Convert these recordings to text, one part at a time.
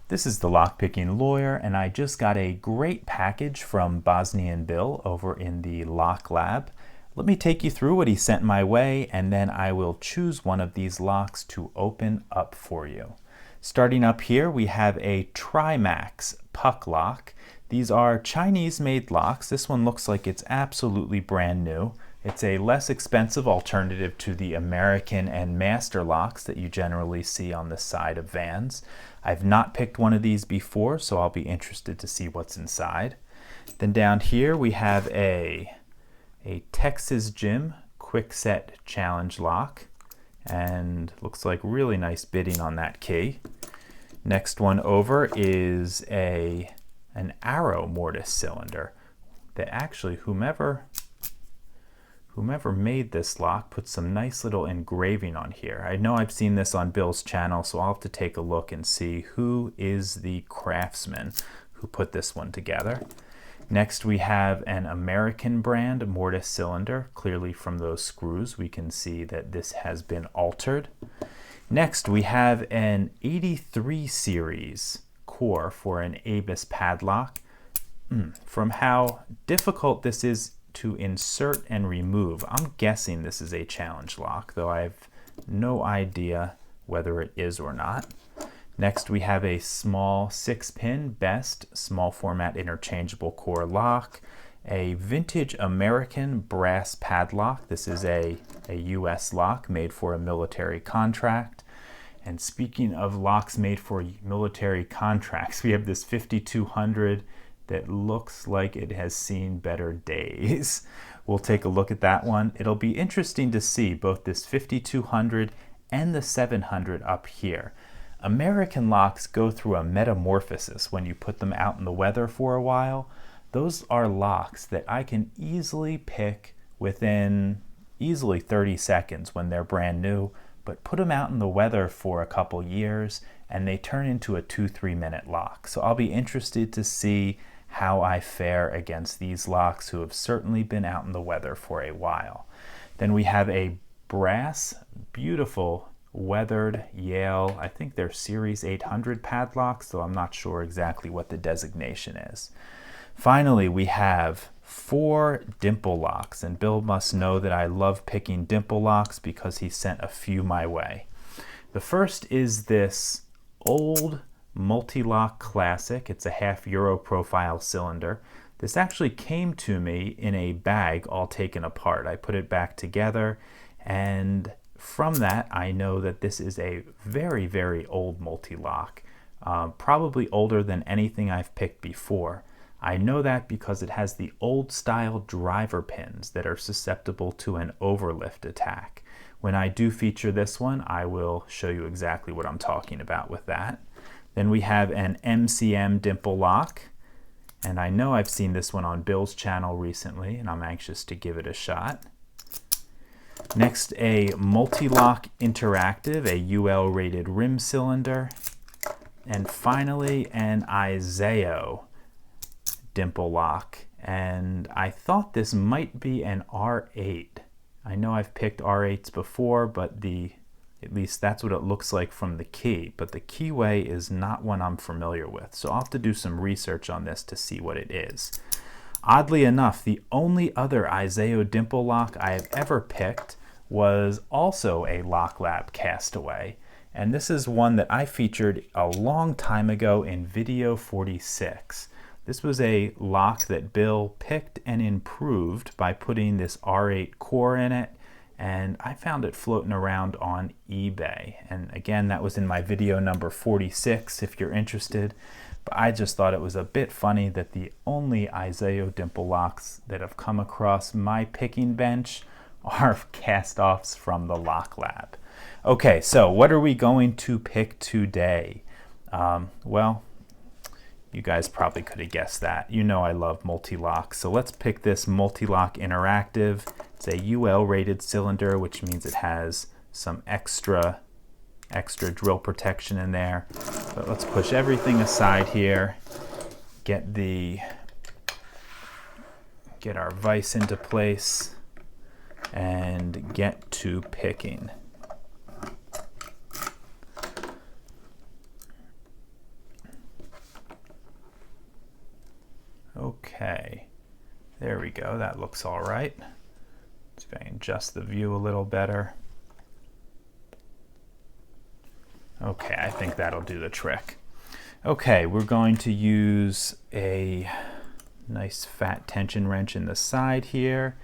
This is the Lockpicking Lawyer, and I just got a great package from Bosnian Bill over in the Lock Lab. Let me take you through what he sent my way, and then I will choose one of these locks to open up for you. Starting up here, we have a Trimax puck lock. These are Chinese-made locks. This one looks like it's absolutely brand new. It's a less expensive alternative to the American and Master locks that you generally see on the side of vans. I've not picked one of these before, so I'll be interested to see what's inside. Then down here we have a Texas Gym Quick Set Challenge lock, and looks like really nice bidding on that key. Next one over is an Arrow mortise cylinder that actually whomever made this lock put some nice little engraving on here. I know I've seen this on Bill's channel, so I'll have to take a look and see who is the craftsman who put this one together. Next we have an American brand mortise cylinder. Clearly from those screws we can see that this has been altered. Next we have an 83 series core for an ABIS padlock. From how difficult this is to insert and remove, I'm guessing this is a challenge lock, though I have no idea whether it is or not. Next we have a small 6-pin Best small format interchangeable core lock, a vintage American brass padlock. This is a US lock made for a military contract. And speaking of locks made for military contracts, we have this 5200 that looks like it has seen better days. We'll take a look at that one. It'll be interesting to see both this 5200 and the 700 up here. American locks go through a metamorphosis when you put them out in the weather for a while. Those are locks that I can easily pick within easily 30 seconds when they're brand new, but put them out in the weather for a couple years and they turn into a 2-3 minute lock. So I'll be interested to see how I fare against these locks who have certainly been out in the weather for a while. Then we have a brass, beautiful weathered Yale, I think they're Series 800 padlocks, so I'm not sure exactly what the designation is. Finally, we have 4 dimple locks, and Bill must know that I love picking dimple locks because he sent a few my way. The first is this old Mul-T-Lock Classic. It's a half-euro profile cylinder. This actually came to me in a bag all taken apart. I put it back together, and from that I know that this is a very, very old Mul-T-Lock, probably older than anything I've picked before. I know that because it has the old style driver pins that are susceptible to an overlift attack. When I do feature this one, I will show you exactly what I'm talking about with that. Then we have an MCM dimple lock, and I know I've seen this one on Bill's channel recently, and I'm anxious to give it a shot. Next, a Mul-T-Lock Interactive, a UL rated rim cylinder. And finally, an Iseo dimple lock, and I thought this might be an R8. I know I've picked R8s before, but at least that's what it looks like from the key, but the keyway is not one I'm familiar with, so I'll have to do some research on this to see what it is. Oddly enough, the only other Iseo dimple lock I have ever picked was also a Lock Lab Castaway, and this is one that I featured a long time ago in video 46. This was a lock that Bill picked and improved by putting this R8 core in it, and I found it floating around on eBay. And again, that was in my video number 46 if you're interested. But I just thought it was a bit funny that the only Iseo dimple locks that have come across my picking bench are cast-offs from the Lock Lab. Okay, so what are we going to pick today? Well, you guys probably could have guessed that. You know I love Mul-T-Lock, so let's pick this Mul-T-Lock Interactive. It's a UL rated cylinder, which means it has some extra drill protection in there. But let's push everything aside here, get our vise into place, and get to picking. Okay, there we go. That looks all right. Let's see if I can adjust the view a little better. Okay, I think that'll do the trick. Okay, we're going to use a nice fat tension wrench in the side here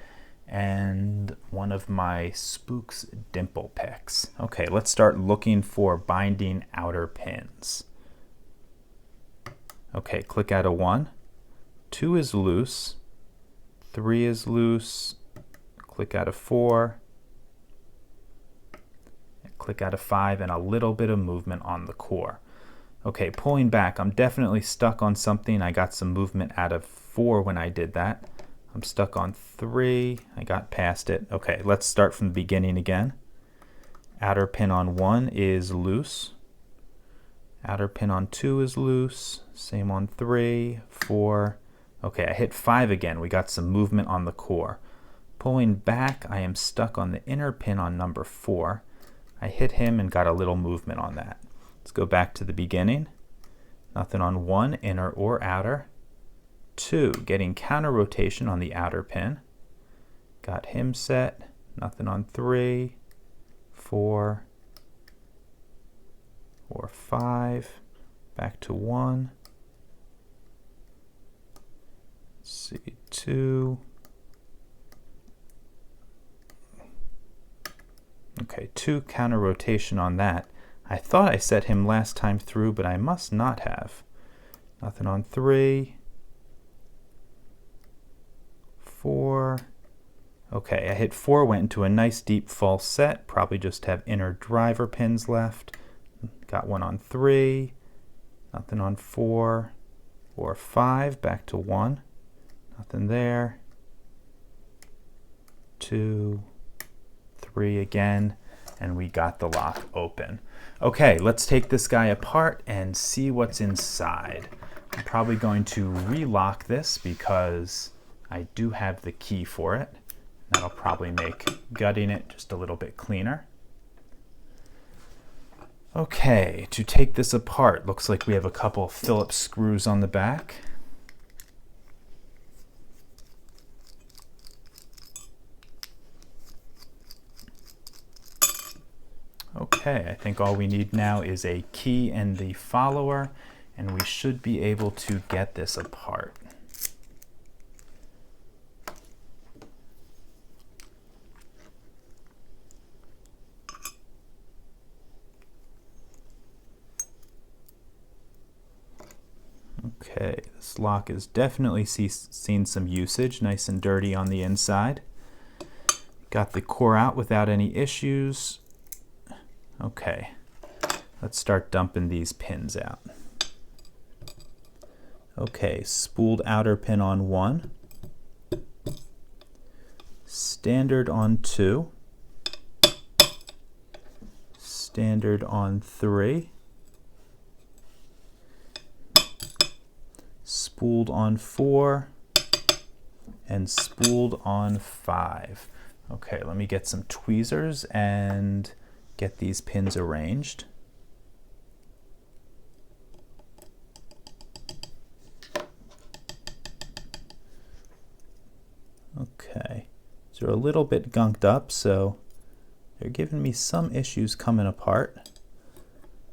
and one of my Spooks dimple picks. Okay, let's start looking for binding outer pins. Okay, click out a 1. 2 is loose. 3 is loose. Click out a 4. Click out a 5 and a little bit of movement on the core. Okay, pulling back, I'm definitely stuck on something. I got some movement out of 4 when I did that. I'm stuck on 3. I got past it. Okay, let's start from the beginning again. Outer pin on 1 is loose. Outer pin on 2 is loose. Same on 3, 4. Okay, I hit 5 again. We got some movement on the core. Pulling back, I am stuck on the inner pin on number 4. I hit him and got a little movement on that. Let's go back to the beginning. Nothing on 1, inner or outer. 2, getting counter rotation on the outer pin. Got him set. Nothing on 3, 4, or 5. Back to 1. Let's see, 2. Okay, 2 counter rotation on that. I thought I set him last time through, but I must not have. Nothing on 3, 4. Okay, I hit 4, went into a nice deep false set. Probably just have inner driver pins left. Got one on 3, nothing on 4 or 5. Back to 1, nothing there. 2, 3 again, and we got the lock open. Okay, let's take this guy apart and see what's inside. I'm probably going to relock this because I do have the key for it. That'll probably make gutting it just a little bit cleaner. Okay, to take this apart, looks like we have a couple Phillips screws on the back. Okay, I think all we need now is a key and the follower, and we should be able to get this apart. Okay, this lock has definitely seen some usage, nice and dirty on the inside. Got the core out without any issues. Okay, let's start dumping these pins out. Okay, spooled outer pin on 1, standard on 2, standard on 3, spooled on 4, and spooled on 5. Okay, let me get some tweezers and get these pins arranged. Okay, so they're a little bit gunked up, so they're giving me some issues coming apart.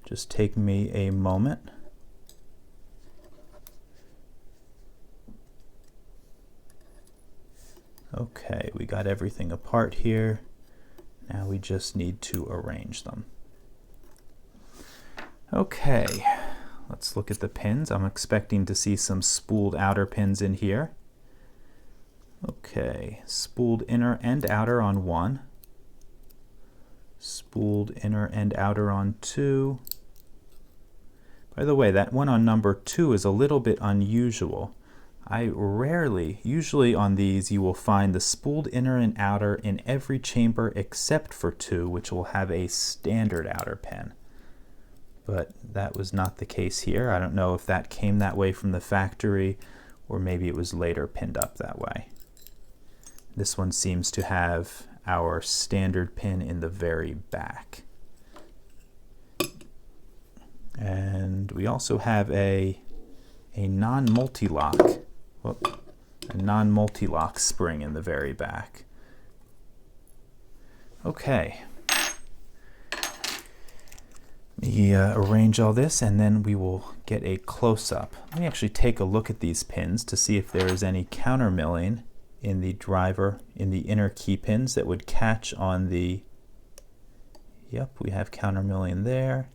Just take me a moment. Okay, we got everything apart here. Now we just need to arrange them. Okay, let's look at the pins. I'm expecting to see some spooled outer pins in here. Okay, spooled inner and outer on 1. Spooled inner and outer on 2. By the way, that one on number 2 is a little bit unusual. Usually on these you will find the spooled inner and outer in every chamber except for 2, which will have a standard outer pin. But that was not the case here. I don't know if that came that way from the factory or maybe it was later pinned up that way. This one seems to have our standard pin in the very back. And we also have a non-Mul-T-Lock. a non-multi-lock spring in the very back. Okay. Let me arrange all this, and then we will get a close-up. Let me actually take a look at these pins to see if there is any counter milling in the driver, in the inner key pins that would catch on the, yep, we have counter milling there,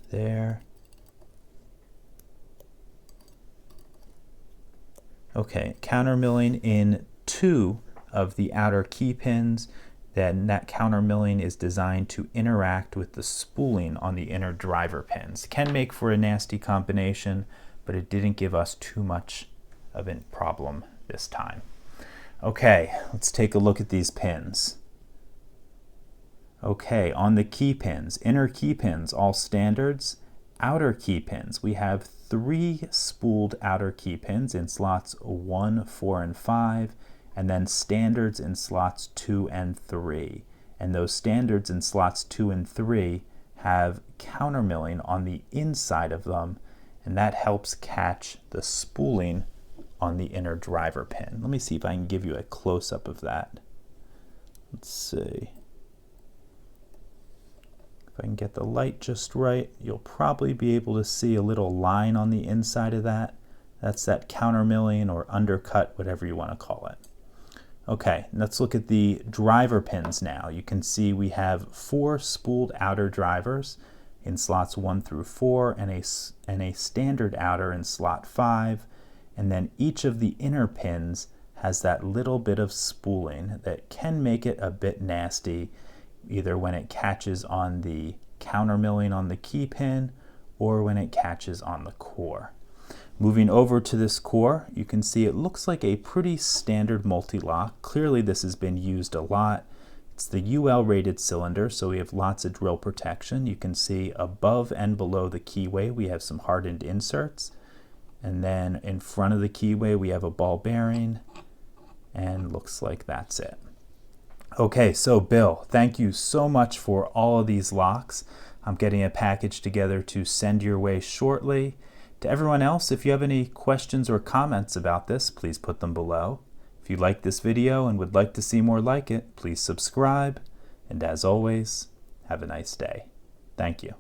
there. Okay, counter milling in 2 of the outer key pins. Then that counter milling is designed to interact with the spooling on the inner driver pins. Can make for a nasty combination, but it didn't give us too much of a problem this time. Okay, let's take a look at these pins. Okay, on the key pins, inner key pins, all standards. Outer key pins, we have 3 spooled outer key pins in slots 1, 4, and 5. And then standards in slots 2 and 3. And those standards in slots 2 and 3 have counter milling on the inside of them, and that helps catch the spooling on the inner driver pin. Let me see if I can give you a close-up of that. Let's see. If I can get the light just right, you'll probably be able to see a little line on the inside of that. That's that counter milling or undercut, whatever you want to call it. Okay, let's look at the driver pins now. You can see we have 4 spooled outer drivers in slots 1 through 4 and a standard outer in slot 5. And then each of the inner pins has that little bit of spooling that can make it a bit nasty, either when it catches on the counter milling on the key pin or when it catches on the core. Moving over to this core, you can see it looks like a pretty standard multi-lock. Clearly this has been used a lot. It's the UL rated cylinder, so we have lots of drill protection. You can see above and below the keyway we have some hardened inserts. And then in front of the keyway we have a ball bearing, and looks like that's it. Okay, so Bill, thank you so much for all of these locks. I'm getting a package together to send your way shortly. To everyone else, if you have any questions or comments about this, please put them below. If you like this video and would like to see more like it, please subscribe. And as always, have a nice day. Thank you.